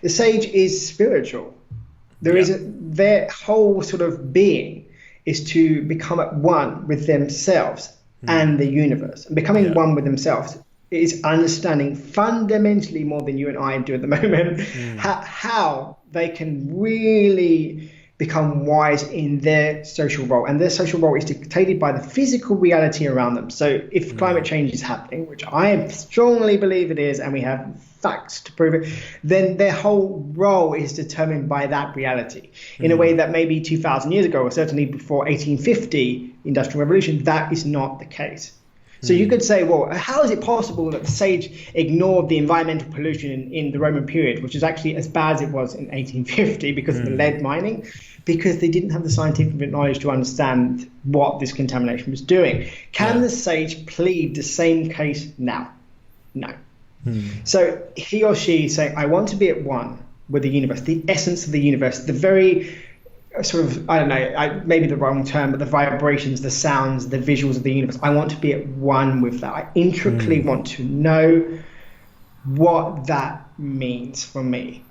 The sage is spiritual. Yeah. Their whole sort of being is to become at one with themselves and the universe. And becoming Yeah. one with themselves is understanding fundamentally more than you and I do at the moment how they can really become wise in their social role. And their social role is dictated by the physical reality around them. So if climate change is happening, which I strongly believe it is, and we have facts to prove it, then their whole role is determined by that reality in a way that maybe 2,000 years ago, or certainly before 1850 Industrial Revolution, that is not the case. So you could say, well, how is it possible that the sage ignored the environmental pollution in the Roman period, which is actually as bad as it was in 1850 because of the lead mining? Because they didn't have the scientific knowledge to understand what this contamination was doing. Can the sage plead the same case now? No. So he or she is saying, I want to be at one with the universe, the essence of the universe, the very sort of, I don't know, maybe the wrong term, but the vibrations, the sounds, the visuals of the universe. I want to be at one with that. I intricately want to know what that means for me.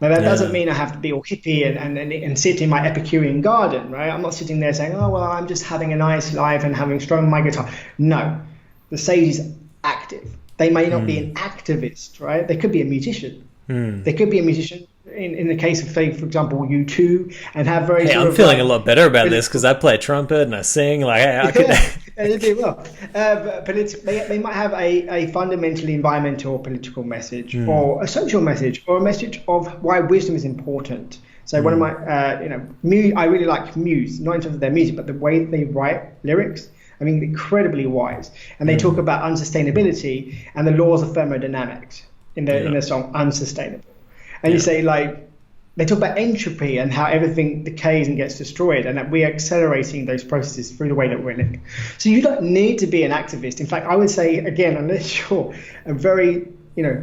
Now, that doesn't mean I have to be all hippie and sit in my Epicurean garden, right? I'm not sitting there saying, oh, well, I'm just having a nice life and having strung my guitar. No, the sage is active. They may not be an activist, right? They could be a musician. They could be a musician in the case of, say, for example, U2, and have very. Hey, I'm feeling a lot better about this because I play trumpet and I sing. Like I could. They do well, but they might have a fundamentally environmental or political message, or a social message, or a message of why wisdom is important. So one of my, I really like Muse, not in terms of their music, but the way they write lyrics. I mean, incredibly wise, and they talk about unsustainability and the laws of thermodynamics in the song "Unsustainable." And you say, like, they talk about entropy and how everything decays and gets destroyed, and that we are accelerating those processes through the way that we're living. So you don't need to be an activist. In fact, I would say, again, unless you're a very,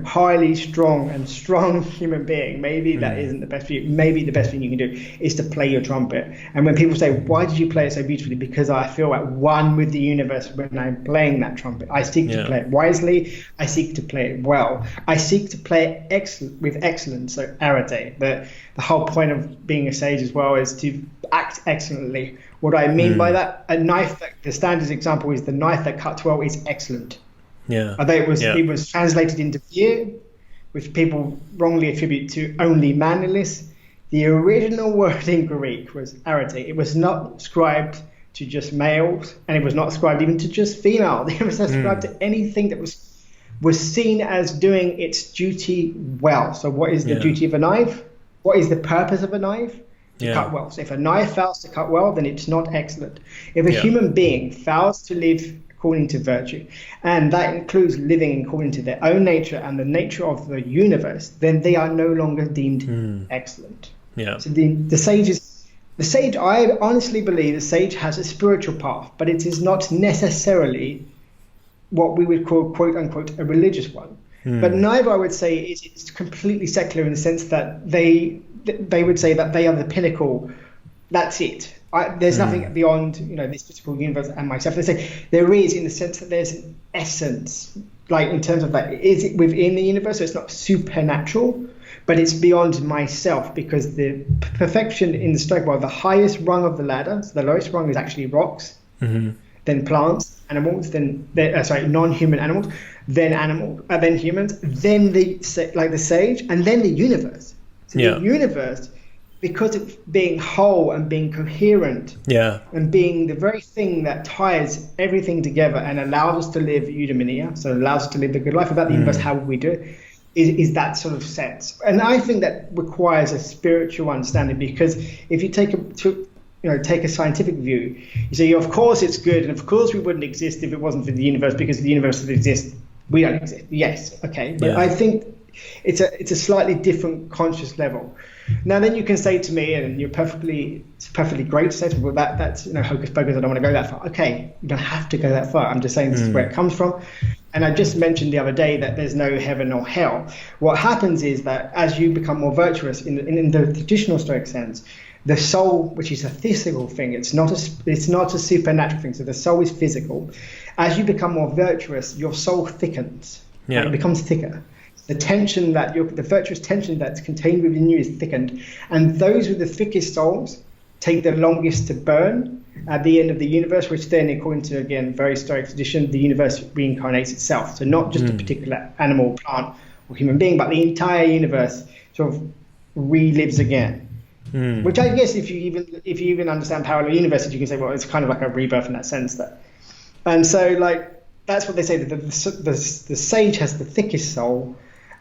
highly strong human being, maybe that isn't the best for you. Maybe the best thing you can do is to play your trumpet. And when people say, why did you play it so beautifully? Because I feel at one with the universe when I'm playing that trumpet. I seek to play it wisely. I seek to play it well. I seek to play it with excellence. So arete. The whole point of being a sage as well is to act excellently. What I mean by that, the standard example is the knife that cuts well is excellent. Yeah. I think it was translated into fear, which people wrongly attribute to only manliness. The original word in Greek was arete. It was not ascribed to just males, and it was not ascribed even to just females. It was ascribed to anything that was seen as doing its duty well. So what is the duty of a knife? What is the purpose of a knife? To cut well. So if a knife fails to cut well, then it's not excellent. If a human being fails to live according to virtue, and that includes living according to their own nature and the nature of the universe, then they are no longer deemed excellent. Yeah. So the sage, I honestly believe the sage has a spiritual path, but it is not necessarily what we would call, quote unquote, a religious one. But neither, I would say, is completely secular in the sense that they would say that they are the pinnacle. That's it. There's nothing beyond, this physical universe and myself. They say there is, in the sense that there's an essence, like in terms of that, is it within the universe? So it's not supernatural, but it's beyond myself, because the perfection in the Stoic world, the highest rung of the ladder, so the lowest rung is actually rocks, then plants, animals, then non-human animals, then humans, then the sage, and then the universe. So the universe, because of being whole and being coherent, and being the very thing that ties everything together and allows us to live eudaimonia, so allows us to live the good life about the universe, how would we do it, is that sort of sense. And I think that requires a spiritual understanding, because if you take a scientific view, you say, of course it's good, and of course we wouldn't exist if it wasn't for the universe, because if the universe would exist, we don't exist. Yes, okay, but I think it's a slightly different conscious level. Now then you can say to me, and it's perfectly great to say to me, well, that's hocus pocus, I don't want to go that far. Okay, you don't have to go that far. I'm just saying this is where it comes from. And I just mentioned the other day that there's no heaven or hell. What happens is that as you become more virtuous in the traditional Stoic sense, the soul, which is a physical thing, it's not a supernatural thing. So the soul is physical. As you become more virtuous, your soul thickens. It becomes thicker. the tension the virtuous tension that's contained within you is thickened. And those with the thickest souls take the longest to burn at the end of the universe, which then, according to, again, very Stoic tradition, the universe reincarnates itself. So not just a particular animal, plant, or human being, but the entire universe sort of relives again. Which I guess, if you even understand parallel universes, you can say, well, it's kind of like a rebirth in that sense. And so, like, that's what they say, that the sage has the thickest soul,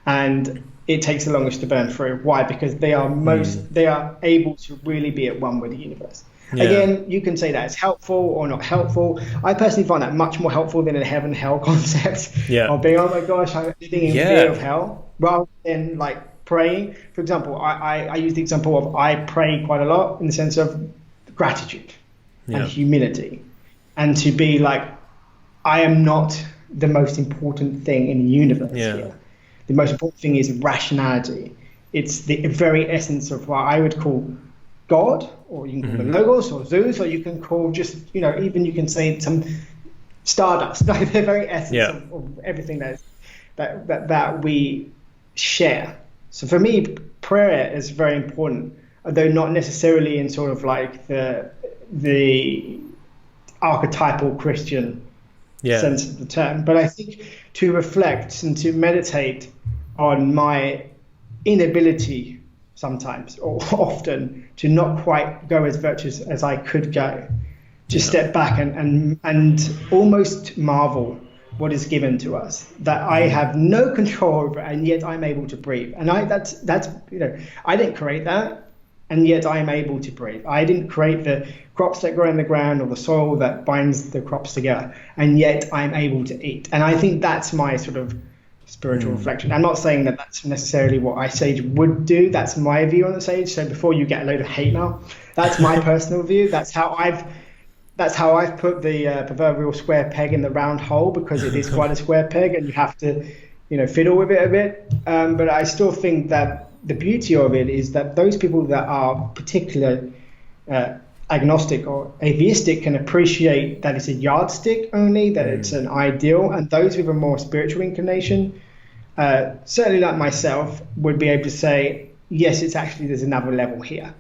and it takes the longest to burn through. Why? Because they are able to really be at one with the universe. Yeah. Again, you can say that it's helpful or not helpful. I personally find that much more helpful than a heaven-hell concept of being, oh my gosh, I'm living in fear of hell, rather than like praying. For example, I use the example of I pray quite a lot in the sense of gratitude and humility, and to be like, I am not the most important thing in the universe here. The most important thing is rationality. It's the very essence of what I would call God, or you can call it Logos or Zeus, or you can call just, even you can say some stardust, like the very essence of everything that we share. So for me, prayer is very important, although not necessarily in sort of like the archetypal Christian sense of the term, but I think to reflect and to meditate on my inability sometimes, or often, to not quite go as virtuous as I could go, to step back and almost marvel what is given to us, that I have no control over, and yet I'm able to breathe. And that's I didn't create that, and yet I am able to breathe. I didn't create the crops that grow in the ground or the soil that binds the crops together, and yet I'm able to eat. And I think that's my sort of spiritual reflection. I'm not saying that that's necessarily what a sage would do. That's my view on the sage. So before you get a load of hate mail, that's my personal view. That's how I've put the proverbial square peg in the round hole, because it is quite a square peg, and you have to, fiddle with it a bit. But I still think that the beauty of it is that those people that are particularly agnostic or atheistic can appreciate that it's a yardstick only, that it's an ideal, and those with a more spiritual inclination, certainly like myself, would be able to say, yes, it's actually, there's another level here.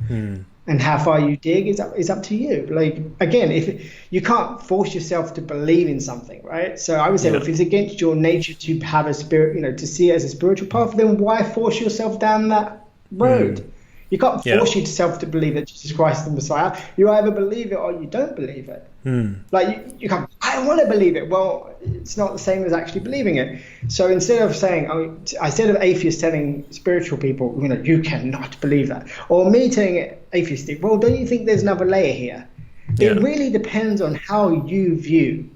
And how far you dig is up to you. Like, again, if you can't force yourself to believe in something, right? So I would say, well, if it's against your nature to have a spirit, to see it as a spiritual path, then why force yourself down that road? You can't force yourself to believe that Jesus Christ is the Messiah. You either believe it or you don't believe it. Like, you can't, I don't want to believe it. Well, it's not the same as actually believing it. So instead of saying, instead of atheists telling spiritual people, you cannot believe that, or me telling atheistic, well, don't you think there's another layer here? It really depends on how you view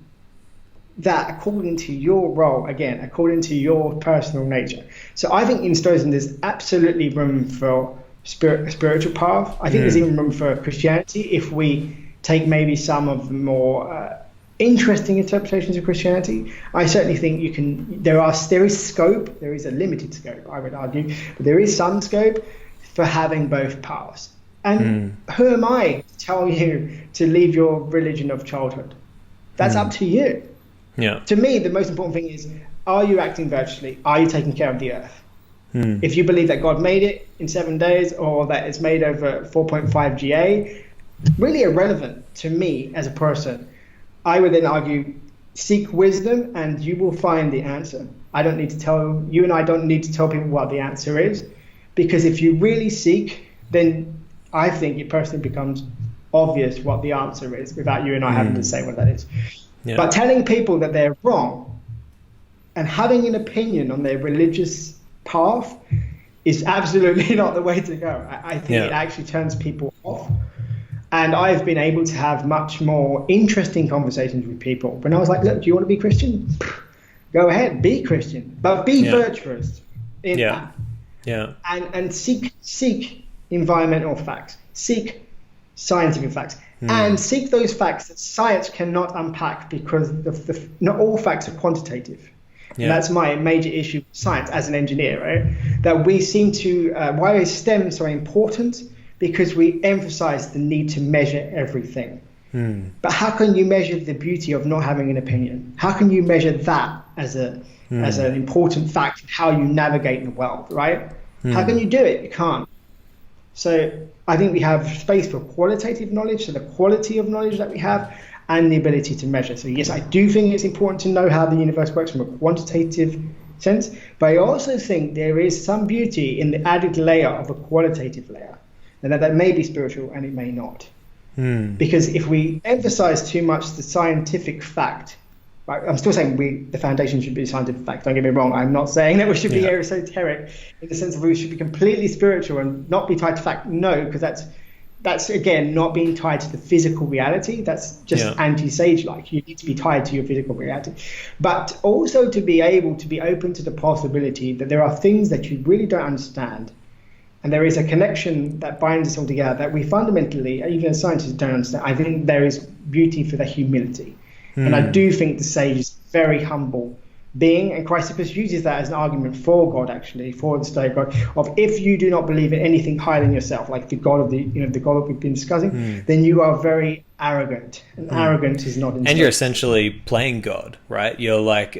that according to your role, again, according to your personal nature. So I think in Stoicism there's absolutely room for spiritual path. I think there's even room for Christianity if we take maybe some of the more interesting interpretations of Christianity. I certainly think there is scope, there is a limited scope, I would argue, but there is some scope for having both paths. And who am I to tell you to leave your religion of childhood? That's up to you. To me, the most important thing is, are you acting virtuously? Are you taking care of the earth? If you believe that God made it in 7 days, or that it's made over 4.5 GA, really irrelevant to me as a person. I would then argue, seek wisdom and you will find the answer. I don't need to tell you, and I don't need to tell people what the answer is, because if you really seek, then I think it personally becomes obvious what the answer is without you and I having to say what that is. But telling people that they're wrong and having an opinion on their religious path is absolutely not the way to go. I think it actually turns people off. And I've been able to have much more interesting conversations with people when I was like, look, do you want to be Christian? Go ahead, be Christian, but be virtuous in that. And seek environmental facts, seek scientific facts, and seek those facts that science cannot unpack, because not all facts are quantitative. And that's my major issue with science as an engineer, right? That we seem to, why is STEM so important? Because we emphasize the need to measure everything. But how can you measure the beauty of not having an opinion? How can you measure that as a as an important fact in how you navigate in the world, right? How can you do it? You can't. So I think we have space for qualitative knowledge, so the quality of knowledge that we have, and the ability to measure. So yes, I do think it's important to know how the universe works from a quantitative sense, but I also think there is some beauty in the added layer of a qualitative layer, and that may be spiritual and it may not. Because if we emphasize too much the scientific fact, right, I'm still saying the foundation should be scientific fact, don't get me wrong, I'm not saying that we should be esoteric in the sense of we should be completely spiritual and not be tied to fact. No, because that's again not being tied to the physical reality. That's just anti-sage-like. You need to be tied to your physical reality, but also to be able to be open to the possibility that there are things that you really don't understand, and there is a connection that binds us all together that we fundamentally, even as scientists, don't understand. I think there is beauty for the humility, and I do think the sage is a very humble being, and Chrysippus uses that as an argument for God, actually, for the Stoic God, of if you do not believe in anything higher than yourself, like the God of the God that we've been discussing, then you are very arrogant, and arrogant is not. And you're essentially playing God, right? You're like,